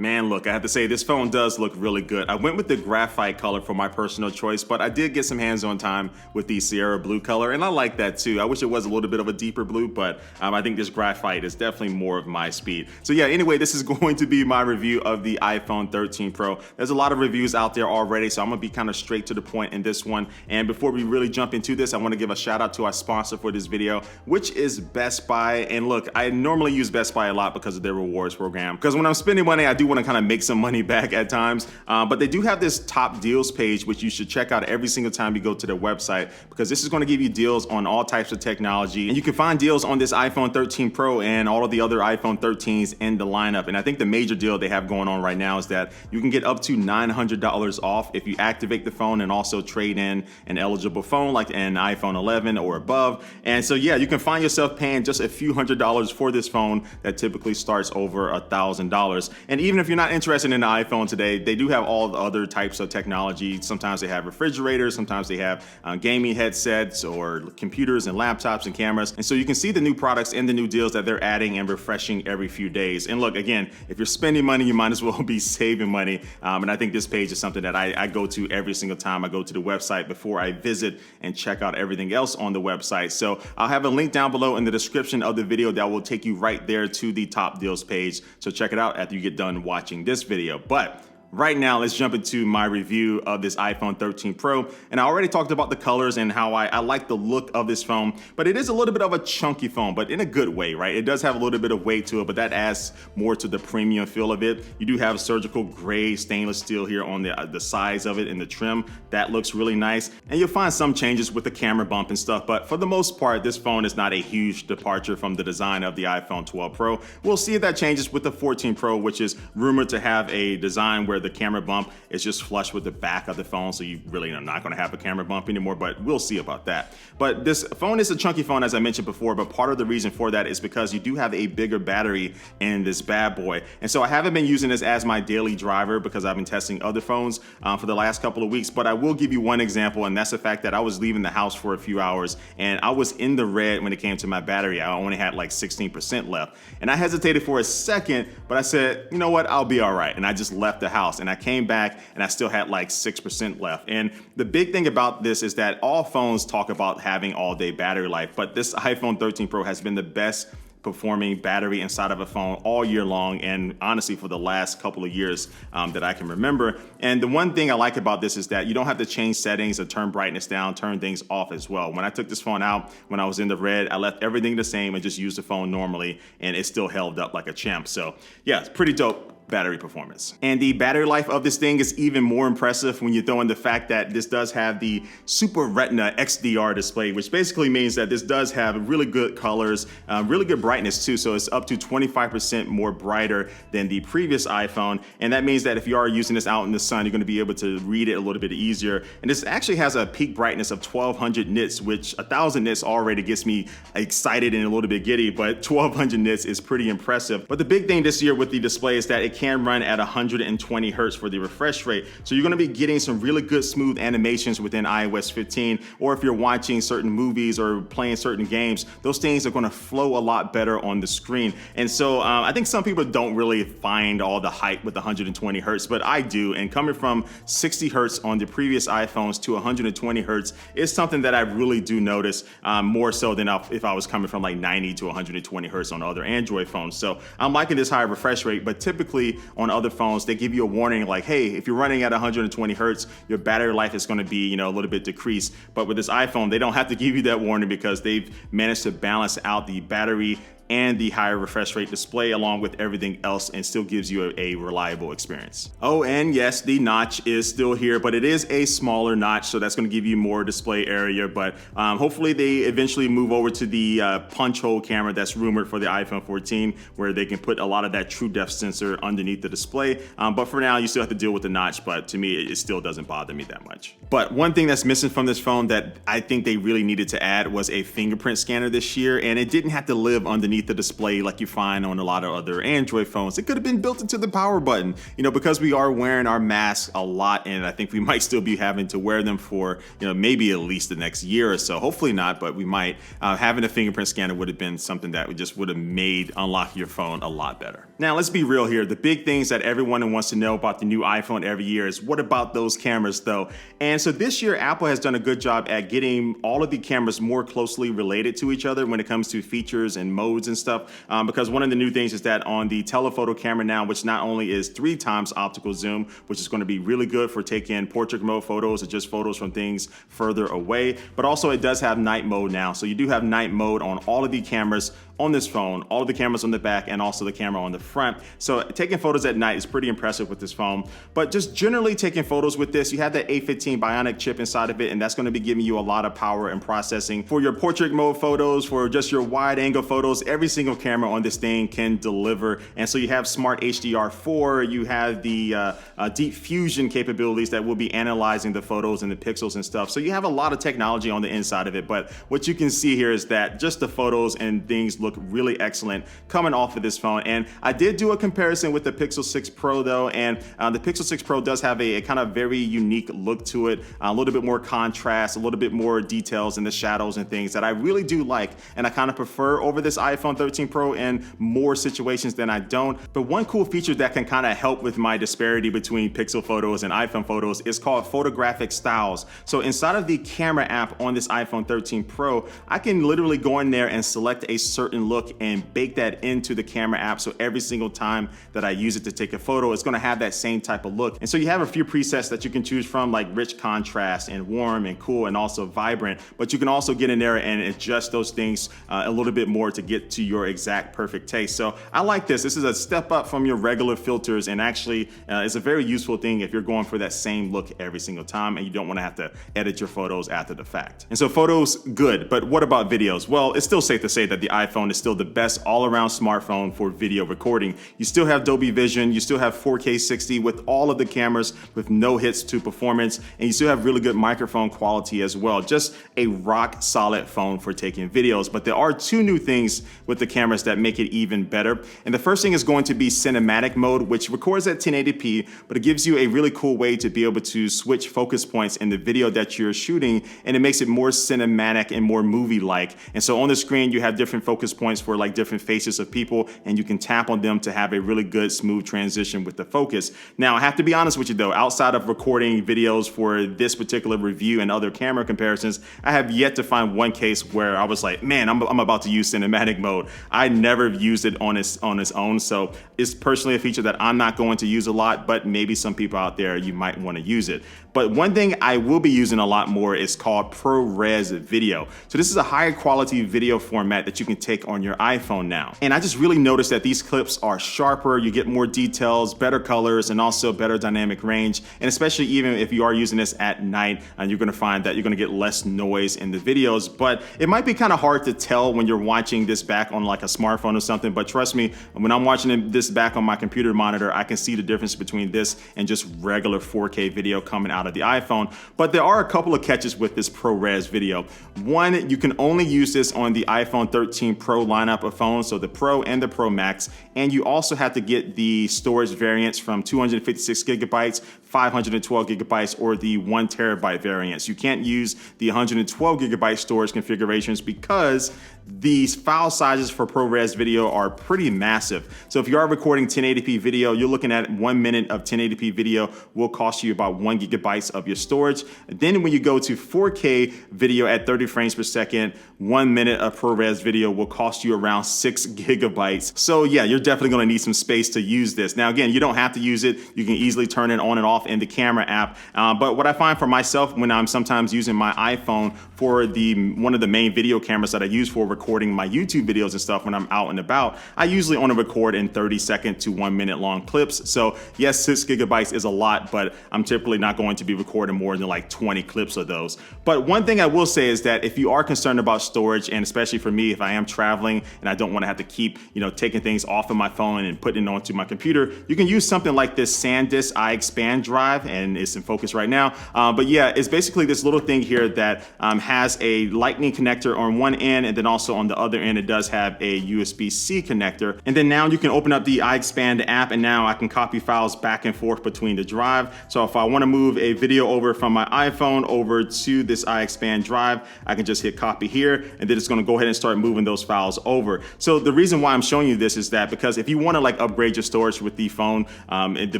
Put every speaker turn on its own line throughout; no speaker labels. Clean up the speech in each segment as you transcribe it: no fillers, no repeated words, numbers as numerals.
Man, look, I have to say this phone does look really good. I went with the graphite color for my personal choice, but I did get some hands-on time with the Sierra blue color, and I like that too. I wish it was a little bit of a deeper blue, but I think this graphite is definitely more of my speed. So yeah, anyway, this is going to be my review of the iPhone 13 Pro. There's a lot of reviews out there already, so I'm gonna be kind of straight to the point in this one. And before we really jump into this, I wanna give a shout out to our sponsor for this video, which is Best Buy. And look, I normally use Best Buy a lot because of their rewards program. Because when I'm spending money, I do want to kind of make some money back at times, but they do have this top deals page, which you should check out every single time you go to their website, because this is going to give you deals on all types of technology. And you can find deals on this iPhone 13 Pro and all of the other iPhone 13s in the lineup. And I think the major deal they have going on right now is that you can get up to $900 off if you activate the phone and also trade in an eligible phone like an iPhone 11 or above. And so yeah, you can find yourself paying just a few $100s for this phone that typically starts over $1,000. And even if you're not interested in the iPhone today, they do have all the other types of technology. Sometimes they have refrigerators, sometimes they have gaming headsets or computers and laptops and cameras. And so you can see the new products and the new deals that they're adding and refreshing every few days. And look, again, if you're spending money, you might as well be saving money. And I think this page is something that I go to every single time I go to the website before I visit and check out everything else on the website. So I'll have a link down below in the description of the video that will take you right there to the top deals page. So check it out after you get done watching this video. But right now, let's jump into my review of this iPhone 13 Pro. And I already talked about the colors and how I like the look of this phone, but it is a little bit of a chunky phone, but in a good way, right? It does have a little bit of weight to it, but that adds more to the premium feel of it. You do have surgical gray stainless steel here on the sides of it and the trim. That looks really nice. And you'll find some changes with the camera bump and stuff, but for the most part, this phone is not a huge departure from the design of the iPhone 12 Pro. We'll see if that changes with the 14 Pro, which is rumored to have a design where the camera bump is just flush with the back of the phone, so you really are not going to have a camera bump anymore, but we'll see about that. But this phone is a chunky phone, as I mentioned before, but part of the reason for that is because you do have a bigger battery in this bad boy. And so I haven't been using this as my daily driver because I've been testing other phones for the last couple of weeks, but I will give you one example, and that's the fact that I was leaving the house for a few hours and I was in the red when it came to my battery. I only had like 16% left, and I hesitated for a second, but I said, you know what, I'll be all right. And I just left the house and I came back and I still had like 6% left. And the big thing about this is that all phones talk about having all day battery life, but this iPhone 13 Pro has been the best performing battery inside of a phone all year long, and honestly for the last couple of years that I can remember. And the one thing I like about this is that you don't have to change settings or turn brightness down, turn things off as well. When I took this phone out, when I was in the red, I left everything the same and just used the phone normally, and it still held up like a champ. So yeah, it's pretty dope battery performance. And the battery life of this thing is even more impressive when you throw in the fact that this does have the Super Retina XDR display, which basically means that this does have really good colors, really good brightness too. So it's up to 25% more brighter than the previous iPhone. And that means that if you are using this out in the sun, you're going to be able to read it a little bit easier. And this actually has a peak brightness of 1200 nits, which 1000 nits already gets me excited and a little bit giddy, but 1200 nits is pretty impressive. But the big thing this year with the display is that it can run at 120 hertz for the refresh rate. So you're going to be getting some really good smooth animations within iOS 15, or if you're watching certain movies or playing certain games, those things are going to flow a lot better on the screen. And so I think some people don't really find all the hype with 120 hertz, but I do. And coming from 60 hertz on the previous iPhones to 120 hertz is something that I really do notice, more so than if I was coming from like 90 to 120 hertz on other Android phones. So I'm liking this higher refresh rate, but typically on other phones, they give you a warning like, hey, if you're running at 120 hertz, your battery life is going to be, a little bit decreased. But with this iPhone, they don't have to give you that warning because they've managed to balance out the battery and the higher refresh rate display along with everything else, and still gives you a reliable experience. Oh, and yes, the notch is still here, but it is a smaller notch, so that's going to give you more display area. But hopefully they eventually move over to the punch hole camera that's rumored for the iPhone 14, where they can put a lot of that true depth sensor underneath the display. But for now, you still have to deal with the notch, but to me, it still doesn't bother me that much. But one thing that's missing from this phone that I think they really needed to add was a fingerprint scanner this year, and it didn't have to live underneath the display like you find on a lot of other Android phones. It could have been built into the power button, because we are wearing our masks a lot, and I think we might still be having to wear them for, maybe at least the next year or so. Hopefully not, but we might. Having a fingerprint scanner would have been something that just would have made unlocking your phone a lot better. Now, let's be real here. The big things that everyone wants to know about the new iPhone every year is what about those cameras though? And so this year, Apple has done a good job at getting all of the cameras more closely related to each other when it comes to features and modes and stuff. Because one of the new things is that on the telephoto camera now, which not only is 3 times optical zoom, which is going to be really good for taking portrait mode photos or just photos from things further away, but also it does have night mode now. So you do have night mode on all of the cameras on this phone, all of the cameras on the back and also the camera on the front. So taking photos at night is pretty impressive with this phone. But just generally taking photos with this, you have that A15 Bionic chip inside of it, and that's going to be giving you a lot of power and processing for your portrait mode photos, for just your wide angle photos. Every single camera on this thing can deliver. And so you have smart HDR4, you have the deep fusion capabilities that will be analyzing the photos and the pixels and stuff. So you have a lot of technology on the inside of it. But what you can see here is that just the photos and things look really excellent coming off of this phone. And I did do a comparison with the Pixel 6 Pro though, and the Pixel 6 Pro does have a kind of very unique look to it, a little bit more contrast, a little bit more details in the shadows and things that I really do like, and I kind of prefer over this iPhone 13 Pro in more situations than I don't. But one cool feature that can kind of help with my disparity between Pixel photos and iPhone photos is called photographic styles. So inside of the camera app on this iPhone 13 Pro, I can literally go in there and select a certain look and bake that into the camera app. So every single time that I use it to take a photo, it's going to have that same type of look. And so you have a few presets that you can choose from, like rich contrast and warm and cool and also vibrant, but you can also get in there and adjust those things a little bit more to get to your exact perfect taste. So I like this. This is a step up from your regular filters, and actually it's a very useful thing if you're going for that same look every single time and you don't want to have to edit your photos after the fact. And so photos, good, but what about videos? Well, it's still safe to say that the iPhone is still the best all-around smartphone for video recording. You still have Dolby Vision, you still have 4K 60 with all of the cameras with no hits to performance, and you still have really good microphone quality as well. Just a rock solid phone for taking videos. But there are 2 new things with the cameras that make it even better. And the first thing is going to be cinematic mode, which records at 1080p, but it gives you a really cool way to be able to switch focus points in the video that you're shooting, and it makes it more cinematic and more movie-like. And so on the screen, you have different focus points for like different faces of people, and you can tap on them to have a really good smooth transition with the focus. Now, I have to be honest with you though, outside of recording videos for this particular review and other camera comparisons, I have yet to find one case where I was like, man, I'm about to use cinematic mode. I never used it on its own, so it's personally a feature that I'm not going to use a lot, but maybe some people out there, you might want to use it. But one thing I will be using a lot more is called ProRes video. So this is a higher quality video format that you can take on your iPhone now. And I just really noticed that these clips are sharper, you get more details, better colors, and also better dynamic range. And especially even if you are using this at night, and you're gonna find that you're gonna get less noise in the videos. But it might be kind of hard to tell when you're watching this back on like a smartphone or something, but trust me, when I'm watching this back on my computer monitor, I can see the difference between this and just regular 4K video coming out of the iPhone. But there are a couple of catches with this ProRes video. One, you can only use this on the iPhone 13 Pro lineup of phones, so the Pro and the Pro Max, and you also have to get the storage variants from 256 gigabytes, 512 gigabytes, or the 1 terabyte variants. You can't use the 112 gigabyte storage configurations because these file sizes for ProRes video are pretty massive. So if you are recording 1080p video, you're looking at 1 minute of 1080p video will cost you about 1 gigabytes of your storage. And then when you go to 4K video at 30 frames per second, 1 minute of ProRes video will cost you around 6 gigabytes. So yeah, you're definitely gonna need some space to use this. Now again, you don't have to use it. You can easily turn it on and off in the camera app. But what I find for myself when I'm sometimes using my iPhone for one of the main video cameras that I use for recording my YouTube videos and stuff when I'm out and about, I usually only record in 30-second to 1 minute long clips. So yes, 6 gigabytes is a lot, but I'm typically not going to be recording more than like 20 clips of those. But one thing I will say is that if you are concerned about storage, and especially for me, if I am traveling and I don't want to have to keep, taking things off of my phone and putting it onto my computer, you can use something like this SanDisk iExpand drive, and it's in focus right now. But yeah, it's basically this little thing here that has a lightning connector on one end, and then also on the other end, it does have a USB-C connector. And then now you can open up the iExpand app, and now I can copy files back and forth between the drive. So if I want to move a video over from my iPhone over to this iExpand drive, I can just hit copy here, and then it's going to go ahead and start moving those files files over. So the reason why I'm showing you this is that because if you want to like upgrade your storage with the phone, and the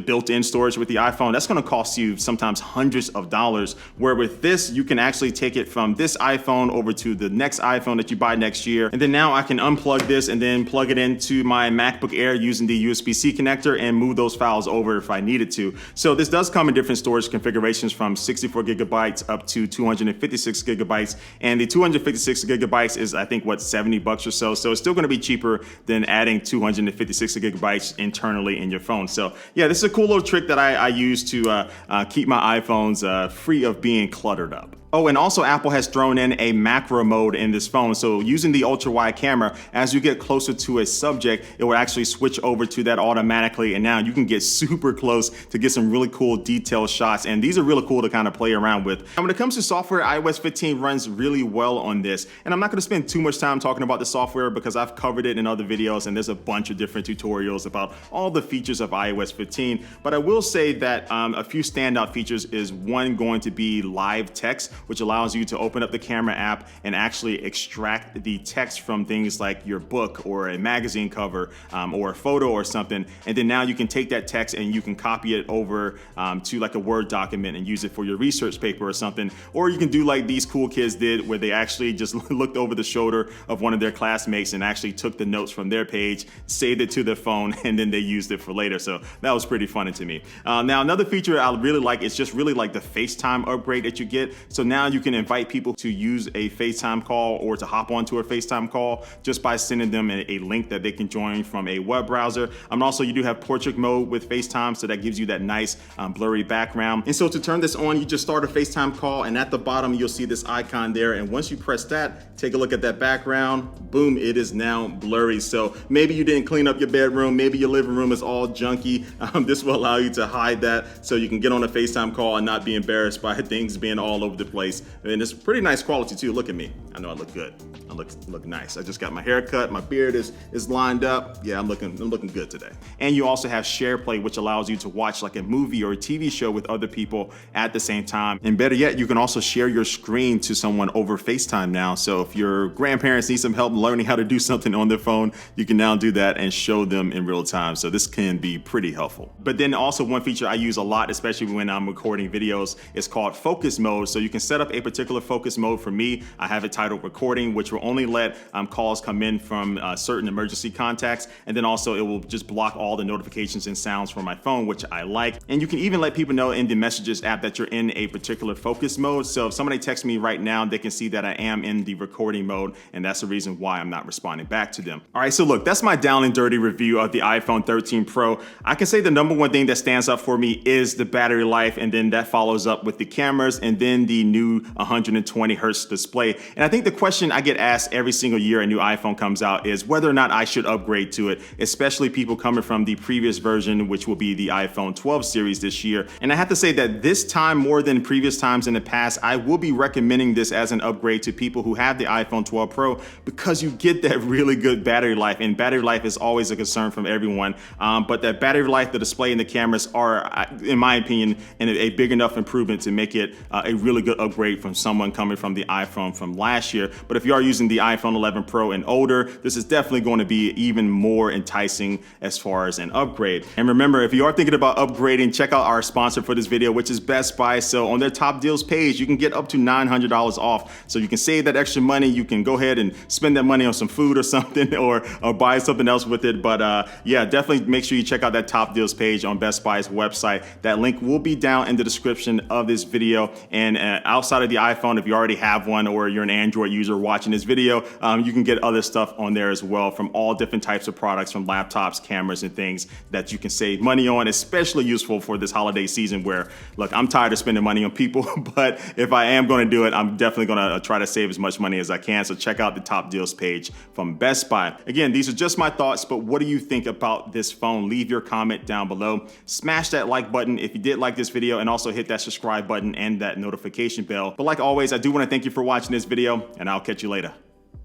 built-in storage with the iPhone, that's going to cost you sometimes hundreds of dollars, where with this you can actually take it from this iPhone over to the next iPhone that you buy next year. And then now I can unplug this and then plug it into my MacBook Air using the USB-C connector and move those files over if I needed to. So this does come in different storage configurations from 64 gigabytes up to 256 gigabytes. And the 256 gigabytes is, I think, what, 70 bucks or so. So it's still going to be cheaper than adding 256 gigabytes internally in your phone. So yeah, this is a cool little trick that I use to keep my iPhones free of being cluttered up. Oh, and also Apple has thrown in a macro mode in this phone. So using the ultra wide camera, as you get closer to a subject, it will actually switch over to that automatically. And now you can get super close to get some really cool detailed shots. And these are really cool to kind of play around with. And when it comes to software, iOS 15 runs really well on this. And I'm not gonna spend too much time talking about the software because I've covered it in other videos and there's a bunch of different tutorials about all the features of iOS 15. But I will say that a few standout features is one going to be live text, which allows you to open up the camera app and actually extract the text from things like your book or a magazine cover or a photo or something. And then now you can take that text and you can copy it over to like a Word document and use it for your research paper or something. Or you can do like these cool kids did, where they actually just looked over the shoulder of one of their classmates and actually took the notes from their page, saved it to their phone, and then they used it for later. So that was pretty funny to me. Now another feature I really like is just really like the FaceTime upgrade that you get. So now you can invite people to use a FaceTime call or to hop onto a FaceTime call just by sending them a link that they can join from a web browser. Also, you do have portrait mode with FaceTime, so that gives you that nice blurry background. And so to turn this on, you just start a FaceTime call, and at the bottom you'll see this icon there. And once you press that, take a look at that background, boom, it is now blurry. So maybe you didn't clean up your bedroom, maybe your living room is all junky. This will allow you to hide that so you can get on a FaceTime call and not be embarrassed by things being all over the place. And it's pretty nice quality too. Look at me. I know I look good. I look nice. I just got my hair cut. My beard is lined up. Yeah, I'm looking good today. And you also have SharePlay, which allows you to watch like a movie or a TV show with other people at the same time. And better yet, you can also share your screen to someone over FaceTime now. So if your grandparents need some help learning how to do something on their phone, you can now do that and show them in real time. So this can be pretty helpful. But then also one feature I use a lot, especially when I'm recording videos, is called focus mode. So you can set up a particular focus mode. For me, I have it titled recording, which will only let calls come in from certain emergency contacts. And then also it will just block all the notifications and sounds from my phone, which I like. And you can even let people know in the messages app that you're in a particular focus mode. So if somebody texts me right now, they can see that I am in the recording mode. And that's the reason why I'm not responding back to them. All right, so look, that's my down and dirty review of the iPhone 13 Pro. I can say the number one thing that stands up for me is the battery life. And then that follows up with the cameras and then the new 120 hertz display. And I think the question I get asked every single year a new iPhone comes out is whether or not I should upgrade to it, especially people coming from the previous version, which will be the iPhone 12 series this year. And I have to say that this time, more than previous times in the past, I will be recommending this as an upgrade to people who have the iPhone 12 Pro because you get that really good battery life, and battery life is always a concern from everyone. But that battery life, the display, and the cameras are, in my opinion, a big enough improvement to make it a really good upgrade from someone coming from the iPhone from last year. But if you are using the iPhone 11 Pro and older, this is definitely going to be even more enticing as far as an upgrade. And remember, if you are thinking about upgrading, check out our sponsor for this video, which is Best Buy. So on their top deals page, you can get up to $900 off. So you can save that extra money. You can go ahead and spend that money on some food or something, or buy something else with it. But yeah, definitely make sure you check out that top deals page on Best Buy's website. That link will be down in the description of this video. And outside of the iPhone, if you already have one or you're an Android user watching this video, you can get other stuff on there as well from all different types of products, from laptops, cameras, and things that you can save money on, especially useful for this holiday season where, look, I'm tired of spending money on people, but if I am going to do it, I'm definitely going to try to save as much money as I can. So check out the top deals page from Best Buy. Again, these are just my thoughts, but what do you think about this phone? Leave your comment down below. Smash that like button if you did like this video, and also hit that subscribe button and that notification bell. But like always, I do want to thank you for watching this video, and I'll catch you later.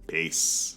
Peace.